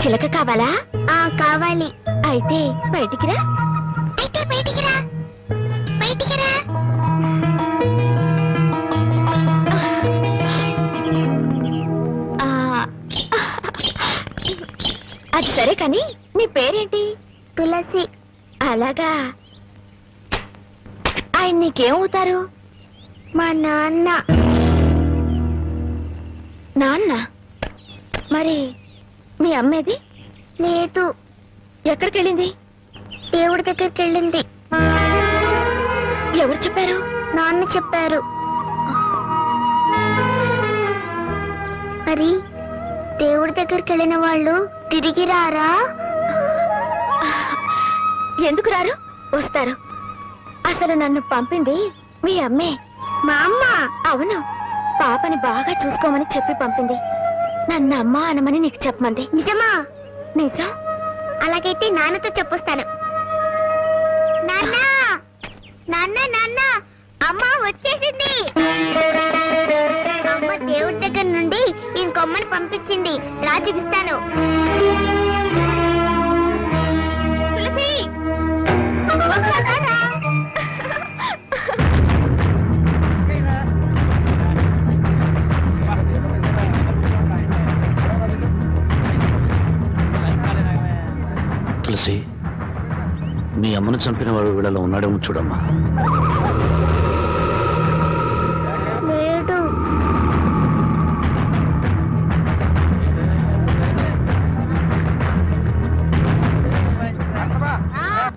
చిలక కావాలా? కావాలి. అయితే బయటికి రా. అది సరే కాని నీ పేరేంటి? తులసి. అలాగా. ఆయన నీకేమవుతారు? మా నాన్న. నాన్న? మరి మీ అమ్మేది? లేదు. ఎక్కడికి వెళ్ళింది? దేవుడి దగ్గరికి వెళ్ళింది. ఎవరు చెప్పారు? నాన్న చెప్పారు. మరి దేవుడి దగ్గరికి వెళ్ళిన వాళ్ళు తిరిగి రారా? ఎందుకు రారు? వస్తారు. అసలు నన్ను పంపింది మీ అమ్మే. మా అమ్మ? అవును, పాపని బాగా చూసుకోమని చెప్పి పంపింది. నన్ను అమ్మ అనమని నీకు చెప్పమంది. నిజమా? నిజం. అలాగైతే నాన్నతో చెప్పొస్తాను. నాన్న, నాన్న, నాన్న, అమ్మ వచ్చేసింది. అమ్మ దేవుడి దగ్గర నుండి ఇంకొమ్మని పంపించింది. రా చూపిస్తాను. తులసి, వస్తారా? తులసి, మీ అమ్మను చంపిన వాడు వీళ్ళలో ఉన్నాడేమో చూడమ్మా. లేడు.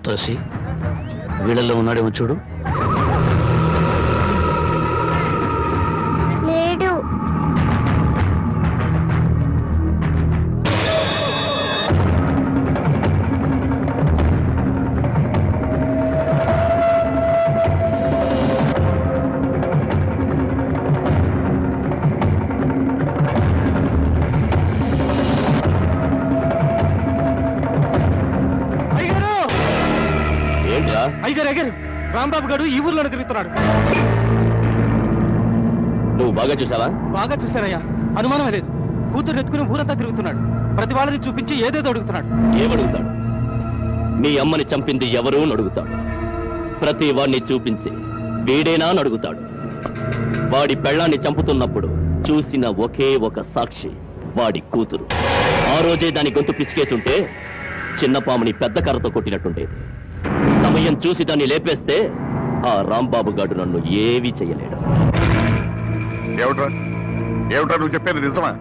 తులసి, వీళ్ళలో ఉన్నాడేమో చూడు. లేడు. అయ్యగారు, అయ్యగారు, రాంబాబు గారు ఈ ఊర్లోనే తిరుగుతున్నాడు. నువ్వు బాగా చూసావా? బాగా చూశారయ్యా, అనుమానం లేదు. కూతురు ఎత్తుకుని ఊరంతా తిరుగుతున్నాడు. ప్రతి వాళ్ళని చూపించి ఏదేదో అడుగుతున్నాడు. ఏమడుగుతాడు? మీ అమ్మని చంపింది ఎవరు అడుగుతాడు. ప్రతి వాడిని చూపించి వీడేనా అడుగుతాడు. వాడి పెళ్ళాన్ని చంపుతున్నప్పుడు చూసిన ఒకే ఒక సాక్షి వాడి కూతురు. ఆ రోజే దాని గొంతు పిసికేసుంటే చిన్నపాముని పెద్ద కర్రతో కొట్టినట్టుండేది. సమయం చూసి దాన్ని లేపేస్తే ఆ రాంబాబు గారు నన్ను ఏమీ చెయ్యలేడు. ఏమిట్రా ఏమిట్రా నువ్వు చెప్పేది నిజమా?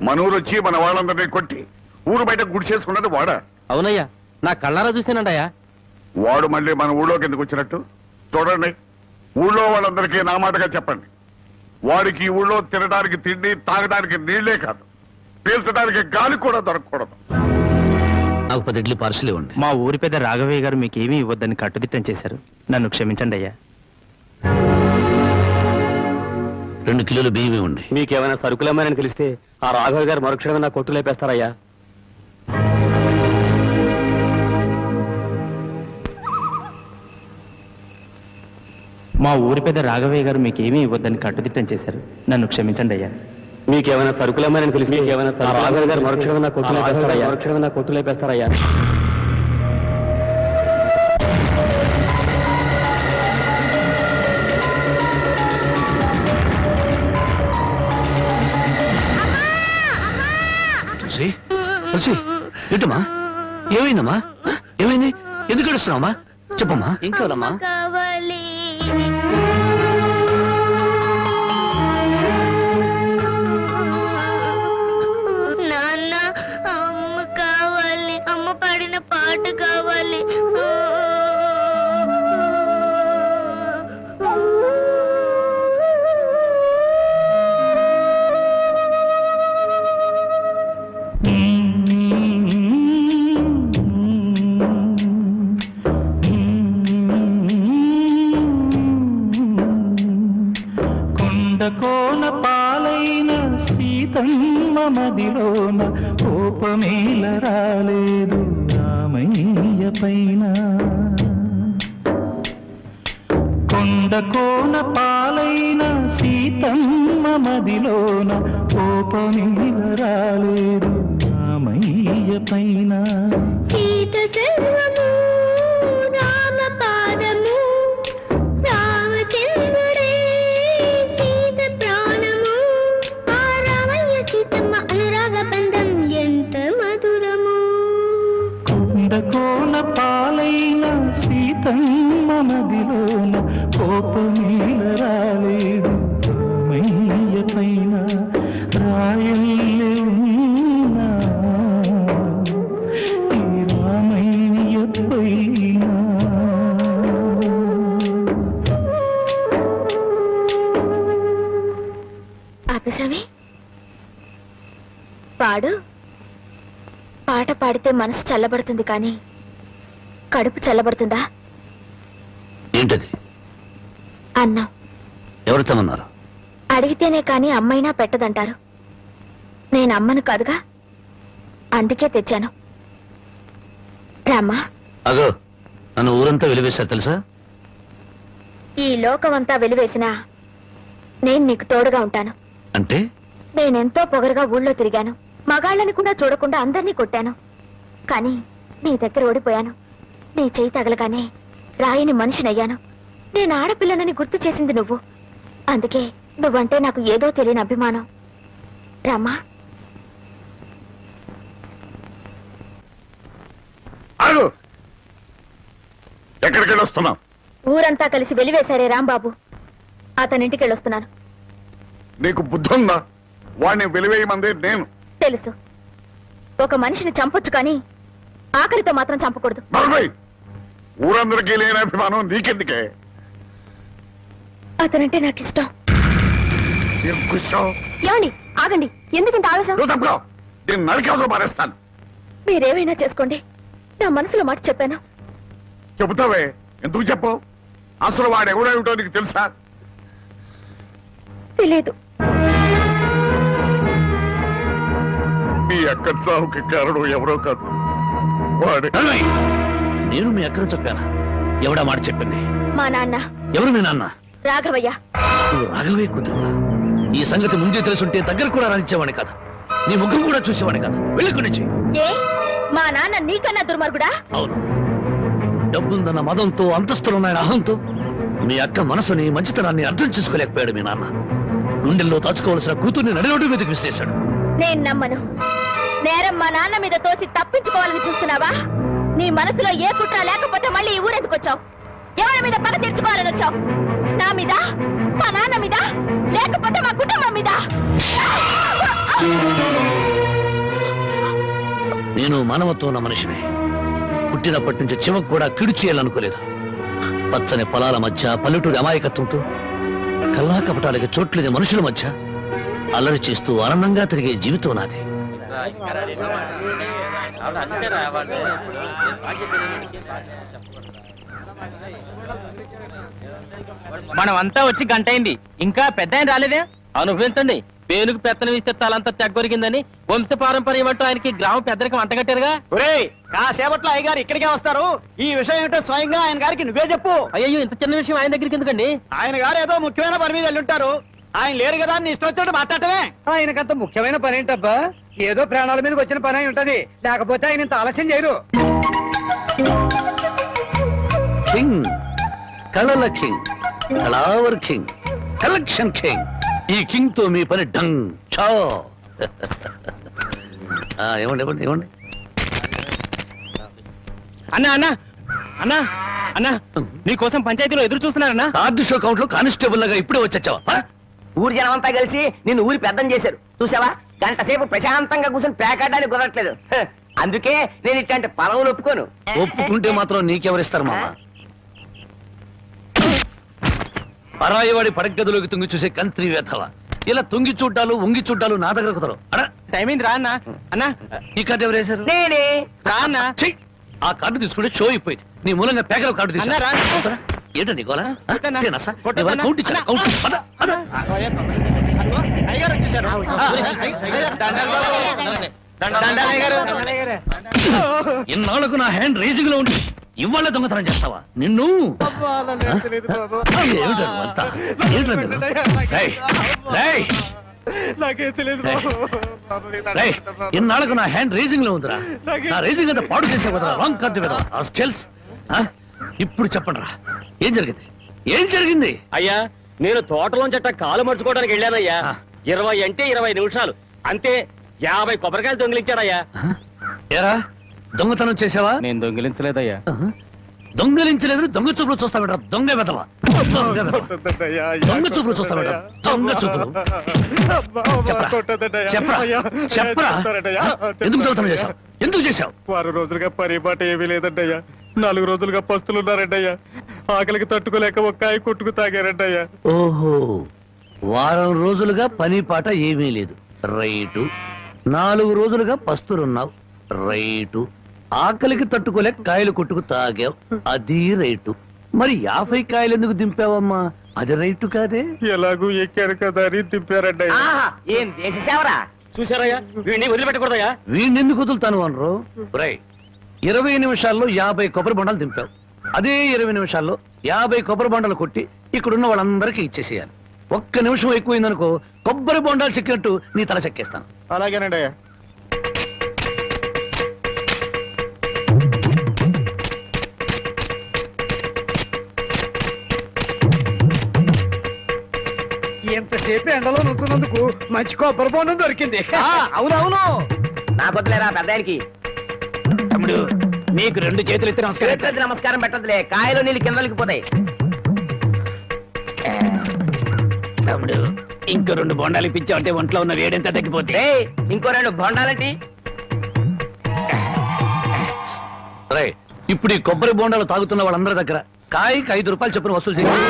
మన ఊరు వచ్చి మన వాళ్ళందరినీ కొట్టి ఊరు బయట గుడి చేసుకున్నది వాడా? అవునయ్యా, నా కళ్ళారా చూశానండయ్యా. వాడు మళ్ళీ మన ఊళ్ళోకి ఎందుకు వచ్చినట్టు? చూడండి, ఊళ్ళో వాళ్ళందరికీ నా మాటగా చెప్పండి. వాడికి ఈ ఊళ్ళో తినడానికి తిండి, తాగడానికి నీళ్లే కాదు, పీల్చడానికి గాలి కూడా దొరకకూడదు. నాకు 10 ఇడ్లీ పార్సల్ ఇవ్వండి. మా ఊరి పెద్ద రాఘవయ్య గారు మీకేమీ ఇవ్వద్దని కట్టుదిట్టం చేశారు. నన్ను క్షమించండి అయ్యా. 2 కిలోలు బియ్యం ఇవ్వండి. మీకేమైనా సరుకులేమని తెలిస్తే ఆ రాఘవయ్య గారు మరుక్షణమే నా కొట్టు లేపేస్తారయ్యా. మా ఊరి పెద్ద రాఘవయ్య గారు మీకేమీ ఇవ్వద్దని కట్టుదిట్టం చేశారు. నన్ను క్షమించండి అయ్యా. మీకేమైనా సరుకులేమని తెలిస్తే రాఘవయ్య గారు మరుక్షణమే నా కొట్టు లేపేస్తారయ్యా. ఏంటమ్మా? ఏమైందమ్మా? ఏమైంది? ఎందుకు ఏడుస్తున్నావమ్మా? చెప్పమ్మా. ఇంకోనమ్మా కావాలి. నాన్న, అమ్మ కావాలి. అమ్మ పాడిన పాట కావాలి. కోన పాలైన సీతమ్మ మదిలోన కోపమేల రాలేదు రామయ్య పైన. కొండ పాలైన సీతమ్మ మదిలోన కోపమేల రాలేదు రామయ్య పైన సీత సర్వము రామ పాదము రామచంద్రుడే సీత ప్రాణము ఆ రామయ్య సీతమ్మ అనురాగ బంధం ఎంత మధురము కొండ పాలైన సీతమ్మ మదిలోన కోపమీల రాలేదు రామయ్య పైన రాయల్లే ఉన్నా ఈ రామయ్య పైన ఆపేశామి పాడు. పాట పాడితే మనసు చల్లబడుతుంది కానీ కడుపు చల్లబడుతుందా? ఏంటది? అన్నం. ఎవరు తమన్నారు? అడిగితేనే కాని అమ్మైనా పెట్టదంటారు. నేను అమ్మను కాదుగా, అందుకే తెచ్చాను. రామ్మా. అగో, నన్ను ఊరంతా వెలివేశారు తెలుసా? ఈ లోకమంతా వెలివేసినా నేను నీకు తోడుగా ఉంటాను. అంటే? నేనెంతో పొగరుగా ఊళ్ళో తిరిగాను. మగాళ్ళని కూడా చూడకుండా అందరినీ కొట్టాను. కానీ నీ దగ్గర ఓడిపోయాను. నీ చేయి తగలగానే రాయిని మనిషినయ్యాను. నేను ఆడపిల్లనని గుర్తు చేసింది నువ్వు. అందుకే నువ్వంటే నాకు ఏదో తెలియని అభిమానం. రామ్మా. ఆగు! ఎక్కడికి వెళ్ళొస్తున్నావు? ఊరంతా కలిసి వెలివేశారే రాంబాబు, అతనింటికి వెళ్ళొస్తున్నాను. నీకు బుద్ధుందా? వాడిని వెలివేయమంది నేను. తెలుసు. ఒక మనిషిని చంపొచ్చు కానీ ఆఖరితో మాత్రం చంపకూడదు. మరొకటి, ఊరందరికీ లేని అభిమానం నీకెందుకే? అతనంటే నాకు ఇష్టం. ఏం కూర్చోవు? ఏమండి, ఆగండి. ఎందుకంత ఆవేశం? నువ్వు తప్పుకో. నేను నరికేవతో మారేస్తాను. మీరేమైనా చేసుకోండి, నా మనసులో మాట చెప్పాను. చెబుతావే, ఎందుకు చెప్పు? అసలు వాడు ఎవడేమిటో నీకు తెలుసా? తెలియదు. మీ అక్క చావుకి కారణం ఎవరో కాదు, వాడే. నేను మీ అక్కను చెప్పానా? ఎవడా మాట చెప్పింది? మా నాన్న. ఎవరు మీ నాన్న? రాఘవయ్య. నువ్వు రాఘవే కూతురు. ఈ సంగతి ముందే తెలుసుంటే దగ్గర కూడా రానిచ్చేవాడి కాదు. నీ ముఖం కూడా చూసేవాడి కాదు. వెళ్ళకు నుంచి. ఏ, మా నాన్న నీకన్నా దుర్మార్గుడా? అవును. డబ్బుందన్న మదంతో, అంతస్తులున్నాయన అహంతో మీ అక్క మనసుని, మంచితనాన్ని అర్థం చేసుకోలేకపోయాడు మీ నాన్న. గుండెల్లో దాచుకోవాల్సిన కూతుర్ని నడిరోడ్డు మీదకి విసిరేశాడు. నేను నమ్మను. నేరం మా నాన్న మీద తోసి తప్పించుకోవాలని చూస్తున్నావా? నీ మనసులో ఏ కుట్ర లేకపోతే మళ్ళీ ఈ ఊరెందుకు వచ్చావు? ఎవరి మీద పగ తీర్చుకోవాలని వచ్చావు? నా మీద, మా నాన్న మీద, లేకపోతే మా కుటుంబం మీద? నేను మానవత్వం ఉన్న మనిషిని. పుట్టినప్పటి నుంచి చివకు కూడా కిడు చేయాలనుకోలేదు. పచ్చని పొలాల మధ్య, పల్లెటూరి అమాయకత్వంతో, కల్లా కపటాలకి చోట్లేని మనుషుల మధ్య అల్లరి చేస్తూ ఆనందంగా తిరిగే జీవితం నాది. మనమంతా వచ్చి గంట అయింది, ఇంకా పెద్ద ఆయన రాలేదే? అనుభవించండి. పేనుకు పెత్తనం ఇస్తే తలంతా తెగ్గొరిగిందని వంశపారంపర్యం అంటూ ఆయనకి గ్రామ పెద్దరికి వంటగట్టారుగా. ఒరేయ్, కాసేపట్లో అయ్యగారు ఇక్కడికే వస్తారు. ఈ విషయం ఏంటో స్వయంగా ఆయన గారికి నువ్వే చెప్పు. అయ్యో, ఇంత చిన్న విషయం ఆయన దగ్గరికి ఎందుకండి? ఆయన గారు ఏదో ముఖ్యమైన పని మీద వెళ్ళుంటారు. ఆయన లేరు కదా అని ఇష్టం వచ్చినట్టు మాట్లాడటమే. ఆయనకంత ముఖ్యమైన పని ఏంటబ్బా? ఏదో ప్రాణాల మీదకి వచ్చిన పని అయి ఉంటది, లేకపోతే ఆయన ఇంత ఆలస్యం చేయరు. కింగ్, కళల కింగ్, కళావర్ కింగ్, కలెక్షన్ కింగ్. ఈ కింగ్ తో మీ పని డంగ్ చో. ఇవ్వండి ఇవ్వండి ఇవ్వండి. అన్నా అన్నా అన్నా అన్నా, నీకోసం పంచాయతీలో ఎదురు చూస్తున్నారన్నా. కార్డు షో కౌంట్ లో కానిస్టేబుల్ లాగా ఇప్పుడే వచ్చావా? ఊరి జనం అంతా కలిసి నిన్ను ఊరి పెద్దం చేశారు చూసావా? గంట సేపు ప్రశాంతంగా కూర్చొని పేకాడడానికి కుదరట్లేదు. అందుకే నేను ఇట్లాంటి పొలవులు ఒప్పుకోను. ఒప్పుకుంటే మాత్రం నీకెవరిస్తారు మామ? పరాయివాడి పడగదిలోకి తుంగి చూసే కంత్రి వేధవ. ఇలా తుంగి చూడ్డాలు, ఉంగి చూడ్డాలు నా దగ్గర కుదరవు. టైం అయింది, రా అన్నా. అన్నా, ఈ కార్డు ఎవరు వేశారు? నేనే. రా అన్నా. ఛీ! ఆ కార్డు తీసుకుంటే షో అయిపోయింది. నీ మూలంగా పేకల కార్డు అన్నా, రా. తీసుకురా. ఏంటో నీకోలా? కొట్టన్నా. కొట్టన్నా. కౌంట్ ఇచ్చాను. కౌంట్. పద, పద. అయ్యగారు వచ్చేసారు. దండాలు అయ్యగారు. ఇన్నాళ్లకు నా హ్యాండ్ రేసింగ్ లో ఉండి ఇవాళ దొంగతనం చేస్తావా? నిన్ను ఏమిటంతా? ఏమిటండి? నాకేం తెలియదు బాబు. ఇన్నాళ్ళకు నా హ్యాండ్ రేసింగ్ లో ఉందిరా. నా రేసింగ్ అంతా పాడు చేసే కదా రాంగ్ కార్డు కదా స్కెల్స్. ఇప్పుడు చెప్పండి రా, ఏం జరిగింది? ఏం జరిగింది? అయ్యా నేను తోటలోంచట కాలు మర్చుకోవడానికి వెళ్ళానయ్యా. 20 అంటే 20 నిమిషాలు అంతే. 50 కొబ్బరికాయలు దొంగిలించారయ్యా. ఏరా దొంగతనం చేసావా? నేను దొంగిలించలేదయ్యా. దొంగలించలేదు, దొంగ చూపులు చూస్తా బిడ్డ. దొంగ వెదవా, దొంగ వెధవ. దొంగ చూపులు చూస్తా బిడ్డ, దొంగ చూపులు. చెప్పరా చెప్పరా ఎందుకు దొంగతనం చేశావు? ఎందుకు చేశావు? 6 రోజులుగా పరిపాట ఏమీ లేదంటయ్యా. 4 రోజులుగా పస్తులున్నారంటయ్యా. ఆకలికి తట్టుకోలేక ఒక్కాయ కొట్టుకు తాగారంటయ్యా. ఓహో, వారం రోజులుగా పని పాట ఏమీ లేదు, రైటు. 4 రోజులుగా పస్తులున్నావు, రైటు. ఆకలికి తట్టుకోలేక కాయలు కొట్టుకు తాగావు, అది రైటు. మరి 50 కాయలు ఎందుకు దింపావమ్మా? అది రైటు కాదే. ఎలాగూ ఎక్కారు కదా అని దింపారంటయ్యా. ఏం దేశ సేవరా? చూసారయ్యా, వీడిని వదిలిపెట్టకూడదయ్యా. వీడిని ఎందుకు వదులుతాను అనరు? రై 20 నిమిషాల్లో 50 కొబ్బరి బొండాలు దింపావు. అదే 20 నిమిషాల్లో 50 కొబ్బరి బొండాలు కొట్టి ఇక్కడున్న వాళ్ళందరికీ ఇచ్చేసేయాలి. 1 నిమిషం ఎక్కువైందనుకో కొబ్బరి బొండాలు చెక్కినట్టు నీ తల చెక్కేస్తాను. అలాగేనండి అయ్యా. ఎంతసేపు ఎండలో నుంచున్నందుకు మంచి కొబ్బరి బొండం దొరికింది. అవునవును, నాకొద్దులేరా పెద్దానికి. తమ్ముడు నీకు 2 చేతులు ఎత్తి చేతులెత్తి నమస్కారం పెట్టదులే, కాయలు నీళ్ళు కిందలకి పోతాయి. తమ్ముడు ఇంకో 2 బొండాలు ఇప్పించావంటే ఒంట్లో ఉన్న వేడెంత తగ్గిపోతే. ఇంకో 2 బొండాలంటి. రై ఇప్పుడు ఈ కొబ్బరి బొండాలు తాగుతున్న వాళ్ళందరి దగ్గర కాయకి 5 రూపాయలు చొప్పున వసూలు చేయాలి.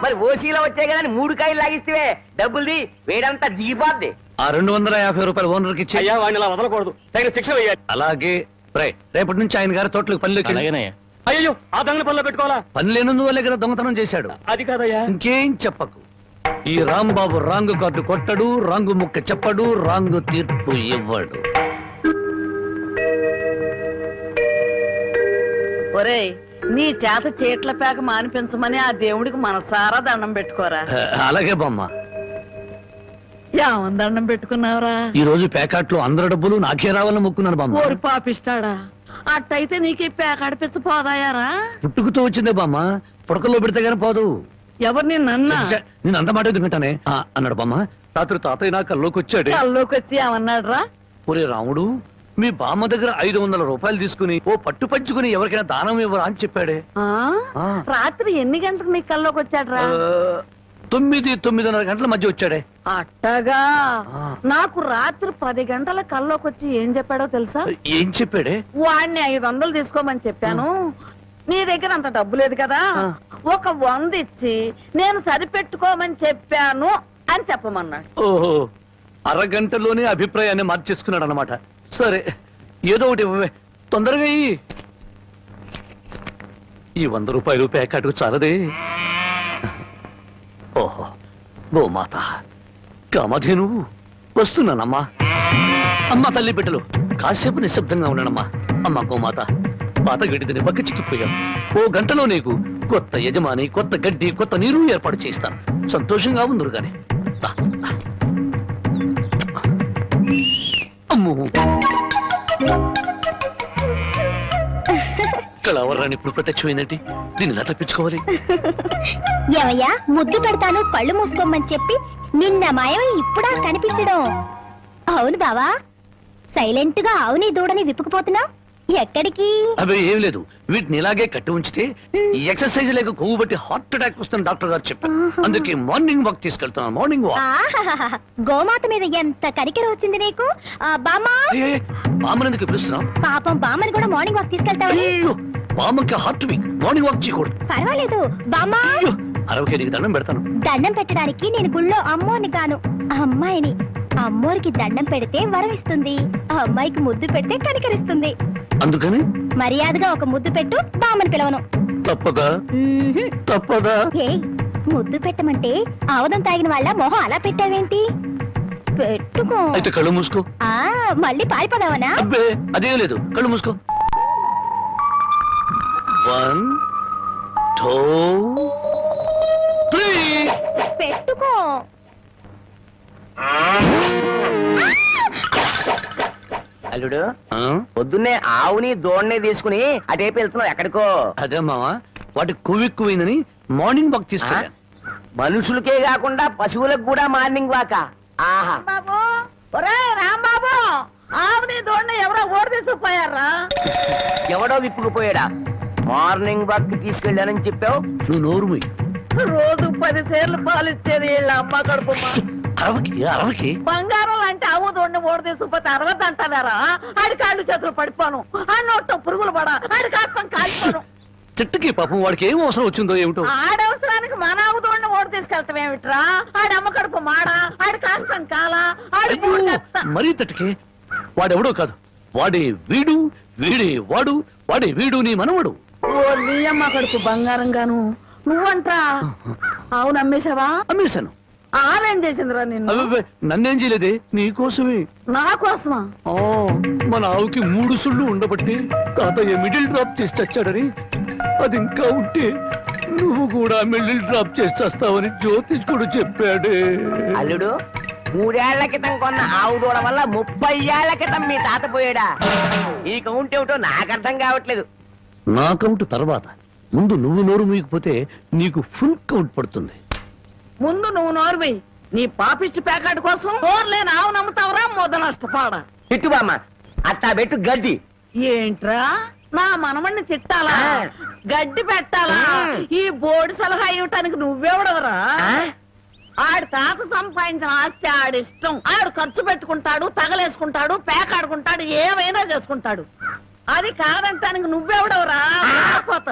మరి ఓసీలో వచ్చే కదా 3 కాయలు లాగిస్తే డబ్బుల్ది వేడంతా దిగిపోద్ది. ఆ 250 రూపాయలు ఓనర్కి ఇచ్చి. అయ్యా వాడిని ఇలా వదలకూడదు, తగిన శిక్ష వేయాలి. అలాగే రై రేపటి నుంచి ఆయన గారి తోటలకు పనిలోకి. అయ్యో ఆ దొంగల పనిలో పెట్టుకోవాలా? పని లేనందువల్లే కదా దొంగతనం చేశాడు. అది కాదయ్యా. ఇంకేం చెప్పకు. ఈ రాంబాబు రాంగు కార్డు కొట్టడు, రాంగు ముక్క చెప్పడు, రాంగు తీర్పు ఇవ్వడు. ఒరేయ్, నీ చేత చీట్ల పేక మానిపించమని ఆ దేవుడికి మనసారా దండం పెట్టుకోరా. అలాగే బామ్మ. ఏమని దండం పెట్టుకున్నావురా? ఈ రోజు ప్యాకెట్లో అందరి డబ్బులు నాకే రావాలని మొక్కున్నాను బామ్మ. ఓరి పాపిస్తాడా, అట్టయితే నీకు ఈ పేక అడిపించ పోదాయారా? పుట్టుకుతో వచ్చిందే బామ్మ, పుడకల్లో పెడితే గానీ పోదు. ఎవరు నిన్నన్నా? నేను అంత మాట ఎందుకంటానే అన్నాడు బామ్మ. రాత్రి తాతయ్య నా కల్లోకి వచ్చాడు. కల్లోకి వచ్చి ఏమన్నాడు రా? ఒరే రాముడు, మీ బామ్మ దగ్గర 500 రూపాయలు తీసుకుని ఓ పట్టు పంచుకుని ఎవరికైనా దానం ఇవ్వరా అని చెప్పాడే. రాత్రి ఎన్ని గంటలకు నీ కల్లోకి వచ్చాడు రా? 9-9:30 గంటల మధ్య వచ్చాడే. అట్టగా నాకు రాత్రి 10 గంటల కల్లోకి వచ్చి ఏం చెప్పాడో తెలుసా? ఏం చెప్పాడే? వాడిని 500 తీసుకోమని చెప్పాను. నీ దగ్గర అంత డబ్బు లేదు కదా, ఒక 100 ఇచ్చి నేను సరిపెట్టుకోమని చెప్పాను అని చెప్పమన్నాడు. ఓహో, అరగంటలోనే అభిప్రాయాన్ని మార్చేసుకున్నాడు అన్నమాట. సరే ఏదో ఒకటి ఇవ్వవే, తొందరగా ఈ 100 రూపాయలు ప్యాకెట్కు చాలదే. ఓహో, గోమాత కామధేను వస్తున్నానమ్మా. అమ్మా తల్లి బిడ్డలు కాసేపు నిశ్శబ్దంగా ఉన్నానమ్మా. అమ్మా గోమాత, పాత గడ్డిని బక్క చిక్కిపోయాం. ఓ గంటలో నీకు కొత్త యజమాని, కొత్త గడ్డి, కొత్త నీరు ఏర్పాటు చేస్తాను. సంతోషంగా ఉందరు గాని. అమ్మో, కళావరాన్ని ఇప్పుడు ప్రత్యక్షమైందంటే దీన్ని ఎలా తప్పించుకోవాలి? ఏమయ్యా, ముద్దు పెడతాను కళ్ళు మూసుకోమని చెప్పి నిన్న మాయమై ఇప్పుడా కనిపించడం? అవును బావా, సైలెంట్ గా అవుని దూడని విప్పుకుపోతున్నావు. ఎక్కడికి? అవి ఏం లేదు, వీటిని ఇలాగే కట్టి ఉంచితే ఈ ఎక్సర్సైజ్ లేక కొవ్వు బట్టి హార్ట్ అటాక్ వస్తుంది డాక్టర్ గారు చెప్పారు. అందుకే మార్నింగ్ వాక్ తీసుకెళ్తున్నాను. Morning walk. గోమాత మీద ఎంత కరికెర వచ్చింది నీకు. బామ్మని ఎందుకు పిలుస్తున్నావు? పాపం బామ్మని కూడా మార్నింగ్ వాక్ తీసుకెళ్తావు. బామ్మకి హార్ట్ వీక్, మార్నింగ్ వాక్ చేయకూడదు. పర్వాలేదు బామ్మా, అరవకే నీకు దండం పెడతాను. దండం పెట్టడానికి నేను గుళ్ళో అమ్మోని గాను అమ్మాయిని. అమ్మోరికి దండం పెడితే వరం ఇస్తుంది, అమ్మాయికి ముద్దు పెడితే కనికరిస్తుంది. అందుకని మర్యాదగా ఒక ముద్దు పెట్టు, బామ్మని పిలవను. తప్పదా? తప్పదా? ఏ ముద్దు పెట్టమంటే ఆవదం తాగిన వాళ్ళ మొహం అలా పెట్టావేంటి? పెట్టుకో. అయితే కళ్ళు మూసుకో. మళ్ళీ పారిపోదావనా? అబ్బే అదే లేదు, కళ్ళు మూసుకో. 1 2 3 ఎందుకు అల్లుడు ఆ? పొద్దున్నే ఆవుని దోణ్ణి తీసుకుని అటేపు వెళ్తున్నావు ఎక్కడికో అదే మావా వాటి కొవ్వెక్కువైందని మార్నింగ్ వాక్ తీసుకెళ్ళాను మనుషులకే కాకుండా పశువులకు కూడా మార్నింగ్ వాక ఆహా బాబు ఒరే రాంబాబు ఆవుని దోడిని ఎవరో ఓడి తీసుకుపోయారా ఎవడో విప్పుకుపోయాడా మార్నింగ్ వాక్ తీసుకెళ్ళానని చెప్పావు నువ్వు నోరు మూయి. రోజు 10 సేర్లు పాలు ఇచ్చేది వీళ్ళ అమ్మ కడుపు అరవకి బంగారం లాంటి ఆవు దోడిని ఓడి తీసుకుపోతే అరవద్దు అంటావారా ఆడి కాళ్ళు చేతులు పడిపోను ఆ నోట్లో పురుగులు పడా ఆడి కాస్తం కాలిపోను చెట్టుకి పాపం వాడికి ఏం అవసరం వచ్చిందో ఏమిటో ఆడవసరానికి మన ఆవు దోడిని ఓడి తీసుకెళ్తాం ఏమిట్రా ఆడి అమ్మ కడుపు మాడా ఆడి కాస్తం కాలా ఆడి అయ్యో, బూడిదెత్త. మరీ తట్టుకే వాడెవడో కాదు వాడే వీడు వీడే వాడు వాడే వీడు నీ మనవడు ఓ నీ అమ్మ కడుపు బంగారం గాను నువ్వంట్రా ఆవు నమ్మేశావా అమ్మేశాను ఆవేం చేసిందిరా నిన్ను అబ్బబ్బే, నన్నేం చేయలేదే నీకోసమే నా కోసమా ఆ, మన ఆవుకి 3 సుళ్ళు ఉండబట్టి తాతయ్య మిడిల్ డ్రాప్ చేసి చచ్చాడని అది ఇంకా ఉంటే నువ్వు కూడా మిడిల్ డ్రాప్ చేసి చేస్తావని జ్యోతిష్కుడు చెప్పాడే అల్లుడు 3 ఏళ్ల క్రితం కొన్న ఆవు దూడ వల్ల 30 ఏళ్ల క్రితం మీ తాత పోయాడా ఈ కౌంట్ ఏమిటో నాకు అర్థం కావట్లేదు నా కౌంట్ తర్వాత ముందు నువ్వు నోరు మూయకపోతే నీకు ఫుల్ కౌంట్ పడుతుంది ముందు నువ్వు నోర్వి నీ పాపిష్టి ప్యాకెట్ కోసం నోర్లేని ఆవు నమ్ముతావరా మొద నష్టపాడ తిట్టు బామ్మ అట్టా పెట్టు గడ్డి ఏంట్రా నా మనమణ్ణి తిట్టాలా గడ్డి పెట్టాలా ఈ బోర్డు సలహా ఇవ్వటానికి నువ్వెవడవరా ఆడి తాత సంపాదించిన ఆస్తి ఆడిష్టం ఆడు ఖర్చు పెట్టుకుంటాడు తగలేసుకుంటాడు పేకాడుకుంటాడు ఏమైనా చేసుకుంటాడు అది కాదంటానికి నువ్వెవడవరా పోత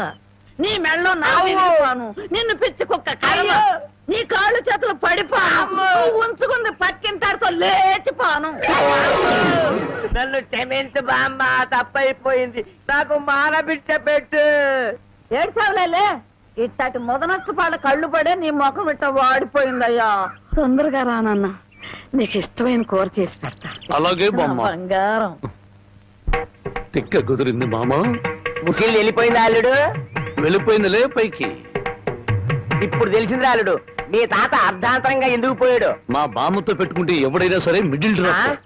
నీ మెళ్ళో నా విరిగిపోను నిన్ను పిచ్చి కుక్క కర్మ నీ కాళ్ళు చేతులు పడిపోను నువ్వు ఉంచుకుంది పక్కింటాడితో లేచిపోను నన్ను క్షమించు బామ్మ తప్పైపోయింది నాకు మానబిడ్డ పెట్టు ఏడ్సావులే ఇట్టటి మొదనష్టపాళ్ళ కళ్ళు పడే నీ ముఖం ఇట్ట వాడిపోయిందయ్యా తొందరగా రానన్నా నీకు ఇష్టమైన కూర చేసి పెడతా అలాగే నా బామ్మ బంగారం తిక్క కుదిరింది మామ ముసిల్ వెళ్ళిపోయింది అల్లుడు వెళ్ళిపోయిందిలే పైకి ఇప్పుడు తెలిసింది అల్లుడు మీ తాత అర్ధాంతరంగా ఎందుకు పోయాడు మా బామ్మతో పెట్టుకుంటే ఎవడైనా సరే మిడిల్ డ్రాప్ ఆ?